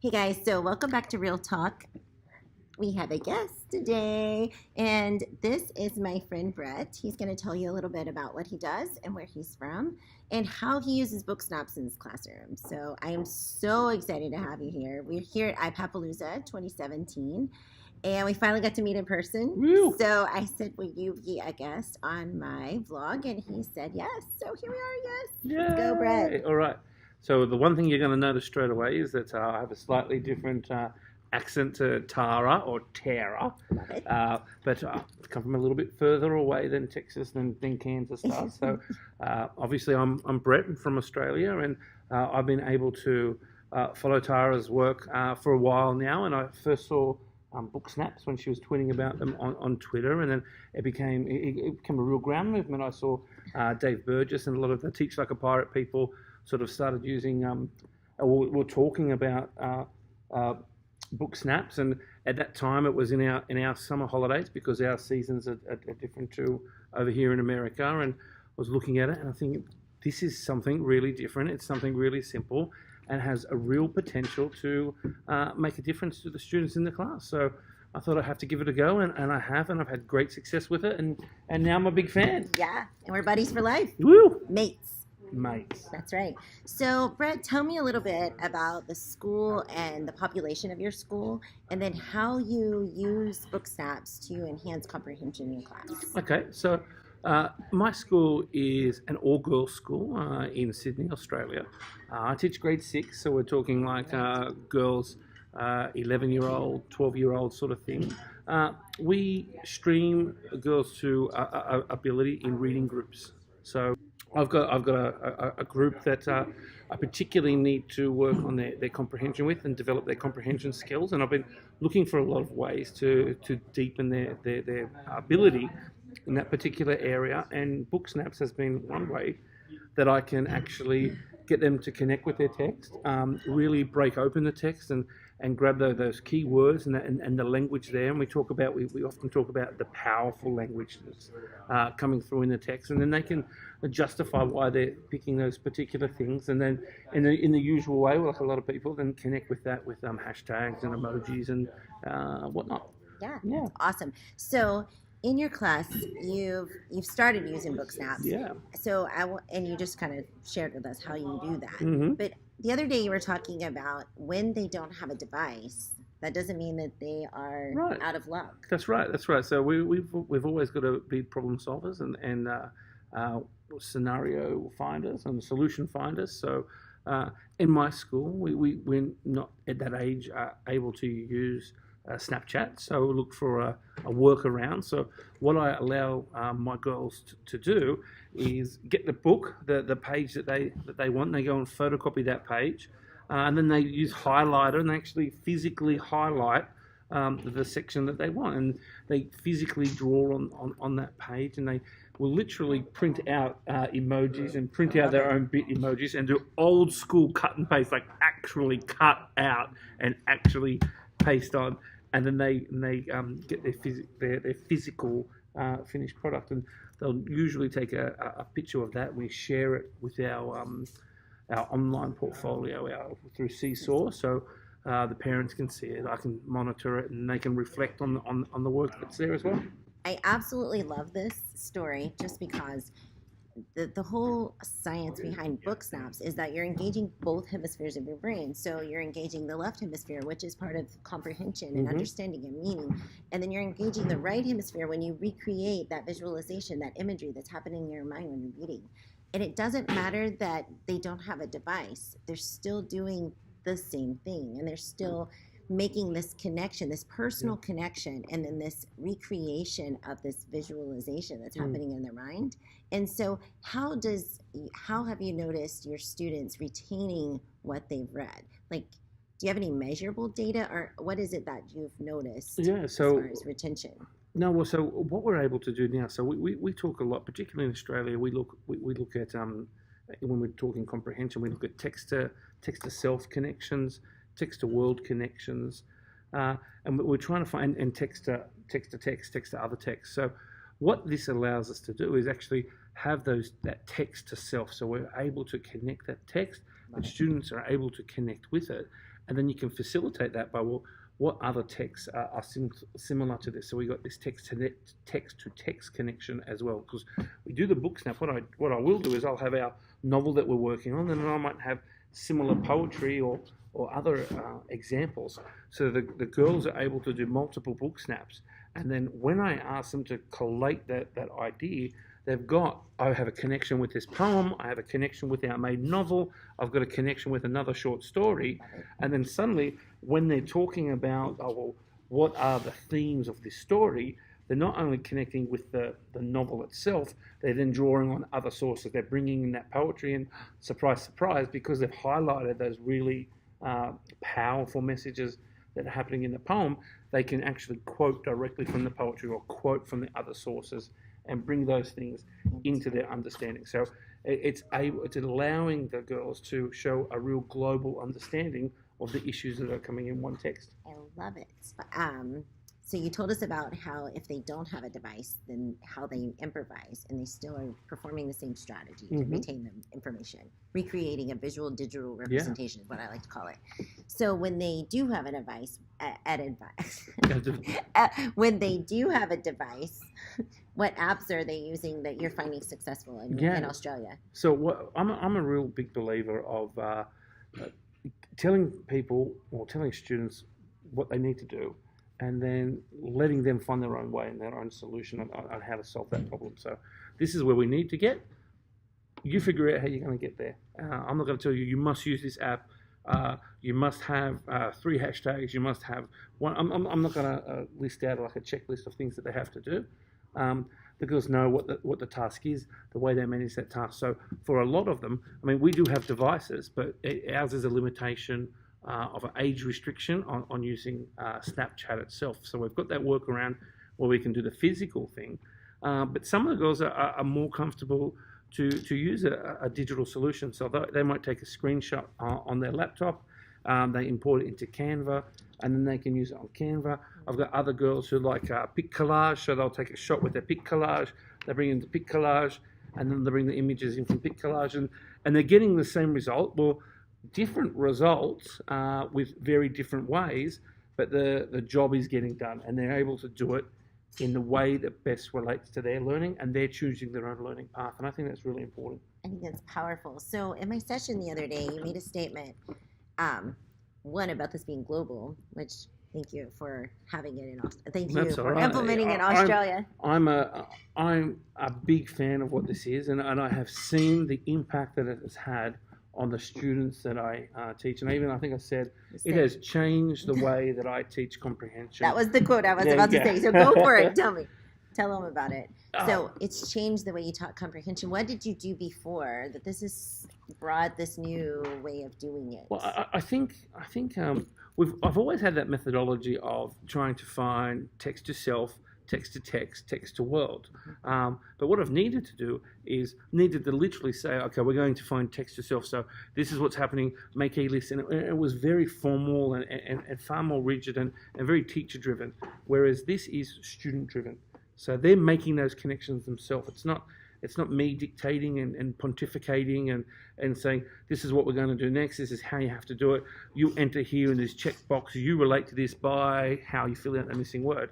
Hey guys, so welcome back to Real Talk. We have a guest today, and this is my friend Brett. He's going to tell you a little bit about what he does and where he's from and how he uses BookSnaps in his classroom. So I am so excited to have you here. We're here at iPapalooza 2017, and we finally got to meet in person. Woo. So I said, will you be a guest on my vlog? And he said yes. So here we are, yes. Let's go, Brett. All right. So the one thing you're going to notice straight away is that I have a slightly different accent to Tara or Tara. Love it. But I come from a little bit further away than Texas, than Kansas does. So obviously I'm Brett. I'm from Australia, and I've been able to follow Tara's work for a while now. And I first saw BookSnaps when she was tweeting about them on Twitter, and then it became a real ground movement. I saw Dave Burgess and a lot of the Teach Like a Pirate people sort of started using, we're talking about BookSnaps, and at that time it was in our summer holidays because our seasons are different to over here in America. And I was looking at it and I think this is something really different. It's something really simple and has a real potential to make a difference to the students in the class. So I thought I'd have to give it a go, and I have, and I've had great success with it, and now I'm a big fan. Yeah, and we're buddies for life. Woo! Mates. That's right. So, Brett, tell me a little bit about the school and the population of your school, and then how you use BookSnaps to enhance comprehension in class. Okay, so my school is an all-girls school in Sydney, Australia. I teach grade 6, so we're talking like girls, 11-year-old, 12-year-old sort of thing. We stream girls to ability in reading groups. So I've got a group that I particularly need to work on their comprehension with and develop their comprehension skills, and I've been looking for a lot of ways to deepen their ability in that particular area, and BookSnaps has been one way that I can actually get them to connect with their text, really break open the text and grab those key words and the language there. And we often talk about the powerful language that's coming through in the text, and then they can justify why they're picking those particular things. And then in the usual way, like a lot of people, then connect with that with hashtags and emojis and whatnot. Yeah. Awesome. So in your class, you've started using BookSnaps. Yeah. So and you just kind of shared with us how you do that. Mm-hmm. But the other day you were talking about when they don't have a device, that doesn't mean that they are out of luck. That's right. So we've always got to be problem solvers and scenario finders and solution finders. So in my school, we're not at that age able to use Snapchat, so look for a workaround. So what I allow my girls to do is get the book, the page that they want, and they go and photocopy that page, and then they use highlighter and they actually physically highlight the section that they want, and they physically draw on that page, and they will literally print out emojis and print out their own bit emojis and do old school cut and paste, like actually cut out and actually paste on. And then they get their physical finished product, and they'll usually take a picture of that. We share it with our online portfolio through Seesaw, so the parents can see it. I can monitor it, and they can reflect on the work that's there as well. I absolutely love this story just because the whole science behind BookSnaps is that you're engaging both hemispheres of your brain. So you're engaging the left hemisphere, which is part of comprehension and understanding and meaning. And then you're engaging the right hemisphere when you recreate that visualization, that imagery that's happening in your mind when you're reading. And it doesn't matter that they don't have a device. They're still doing the same thing. And they're still making this connection, this personal connection, and then this recreation of this visualization that's happening in their mind. And so how have you noticed your students retaining what they've read? Like, do you have any measurable data, or what is it that you've noticed as far as retention? No, well, so what we're able to do now, so we talk a lot, particularly in Australia, we look at, when we're talking comprehension, we look at text to self connections, text to world connections, and we're trying to find, and text to text, text to other text. So what this allows us to do is actually have that text to self. So we're able to connect that text, and students are able to connect with it. and then you can facilitate that by, well, what other texts are similar to this? So we got this text to text connection as well, because we do the BookSnap. What I will do is I'll have our novel that we're working on, and then I might have similar poetry or other examples. So the girls are able to do multiple BookSnaps, and then when I ask them to collate that idea, they've got, I have a connection with this poem, I have a connection with our main novel, I've got a connection with another short story, and then suddenly when they're talking about, oh, well, what are the themes of this story, they're not only connecting with the novel itself, they're then drawing on other sources. They're bringing in that poetry, and surprise, surprise, because they've highlighted those really powerful messages that are happening in the poem, they can actually quote directly from the poetry or quote from the other sources and bring those things into their understanding. So it's allowing the girls to show a real global understanding of the issues that are coming in one text. I love it. So you told us about how if they don't have a device, then how they improvise, and they still are performing the same strategy to retain the information, recreating a visual digital representation is what I like to call it. So when they do have a device, when they do have a device, what apps are they using that you're finding successful in Australia? So I'm a real big believer of telling people or telling students what they need to do, and then letting them find their own way and their own solution on how to solve that problem. So this is where we need to get. You figure out how you're going to get there. I'm not going to tell you must use this app. You must have 3 hashtags. You must have one. I'm not going to list out like a checklist of things that they have to do. The girls know what the task is, the way they manage that task. So for a lot of them, I mean, we do have devices, but ours is a limitation of an age restriction on using Snapchat itself. So we've got that workaround where we can do the physical thing. But some of the girls are more comfortable to use a digital solution. So they might take a screenshot on their laptop, they import it into Canva, and then they can use it on Canva. I've got other girls who like pic collage, so they'll take a shot with their pic collage, they bring in the pic collage, and then they bring the images in from pic collage, and they're getting the same result. Well, different results with very different ways, but the job is getting done, and they're able to do it in the way that best relates to their learning, and they're choosing their own learning path, and I think that's really important. I think that's powerful. So in my session the other day, you made a statement, one about this being global, which thank you for having it in Australia. Thank you for implementing it in Australia. I'm a big fan of what this is, and I have seen the impact that it has had on the students that I teach. And I think I said, it has changed the way that I teach comprehension. That was the quote I was about to say. So go for it. Tell them about it. So it's changed the way you taught comprehension. What did you do before that this has brought this new way of doing it? Well, I think I've always had that methodology of trying to find text to self, text to text, text to world. But what I've needed to do is literally say, okay, we're going to find text to self. So this is what's happening, make a list. And it was very formal and far more rigid and very teacher driven, whereas this is student driven. So they're making those connections themselves. It's not me dictating and pontificating and saying, this is what we're going to do next, this is how you have to do it. You enter here in this checkbox, you relate to this by how you fill out the missing word.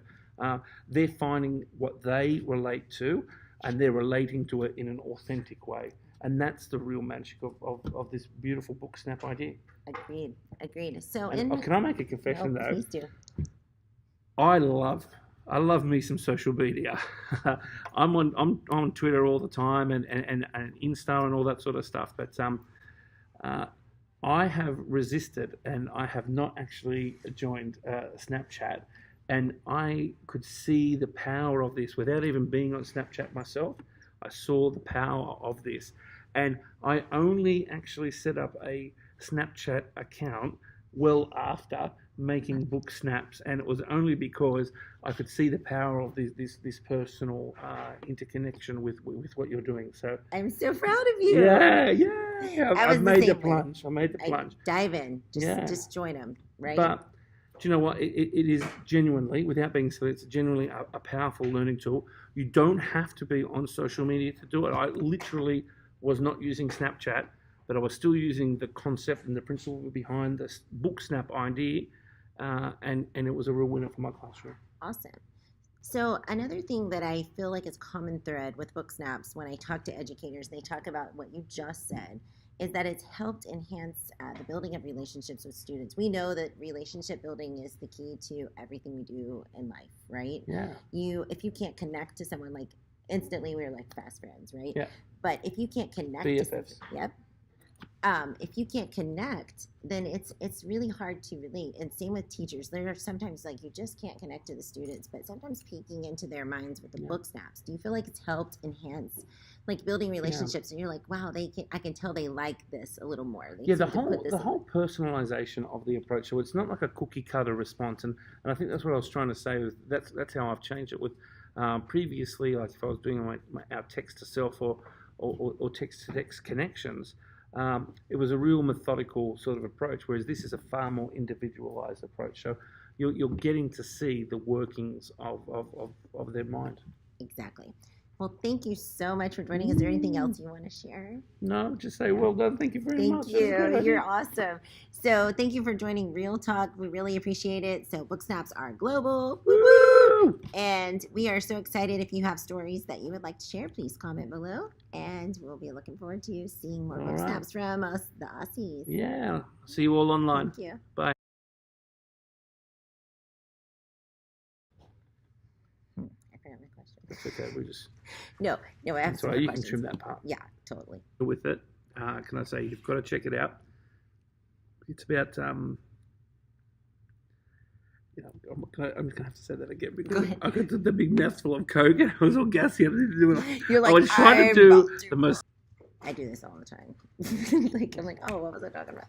They're finding what they relate to, and they're relating to it in an authentic way. And that's the real magic of this beautiful BookSnap idea. Agreed. So can I make a confession though? Please do. I love me some social media. I'm on Twitter all the time and Insta and all that sort of stuff. But I have resisted, and I have not actually joined Snapchat. And I could see the power of this without even being on Snapchat myself. I saw the power of this, and I only actually set up a Snapchat account well after making BookSnaps, and it was only because I could see the power of this personal interconnection with what you're doing. So I'm so proud of you. Yeah. I've made the plunge. Dive in. Just join them, right? But do you know what? It is genuinely, without being silly, it's genuinely a powerful learning tool. You don't have to be on social media to do it. I literally was not using Snapchat but I was still using the concept and the principle behind this BookSnap idea, and it was a real winner for my classroom. Awesome. So another thing that I feel like is common thread with BookSnaps when I talk to educators, they talk about what you just said, is that it's helped enhance the building of relationships with students. We know that relationship building is the key to everything we do in life, right? Yeah. If you can't connect to someone, like instantly we're like fast friends, right? Yeah. But if you can't connect BFFs. yep. If you can't connect, then it's really hard to relate. And same with teachers. There are sometimes like you just can't connect to the students, but sometimes peeking into their minds with the BookSnaps. Do you feel like it's helped enhance like building relationships? And you're like, wow, I can tell they like this a little more. The whole personalization of the approach. So it's not like a cookie cutter response, and I think that's what I was trying to say. That's how I've changed it. With previously, like if I was doing our text to self or text to text connections. It was a real methodical sort of approach, whereas this is a far more individualized approach. So you're getting to see the workings of their mind. Exactly. Well, thank you so much for joining. Is there anything else you want to share? No, just say well done. Thank you very much. Thank you. You're awesome. So thank you for joining Real Talk. We really appreciate it. So BookSnaps are global. Woo! And we are so excited. If you have stories that you would like to share, please comment below. And we'll be looking forward to seeing more BookSnaps from us, the Aussies. Yeah. See you all online. Thank you. Bye. I forgot my question. That's okay. We just No, I have sorry. You can trim that part. Yeah, totally. With it, can I say you've got to check it out? It's about I'm just gonna have to say that again because I got the big mouthful of Coke and I was all gassy. You're like, I was trying to do the most. I do this all the time. I'm like, oh, what was I talking about?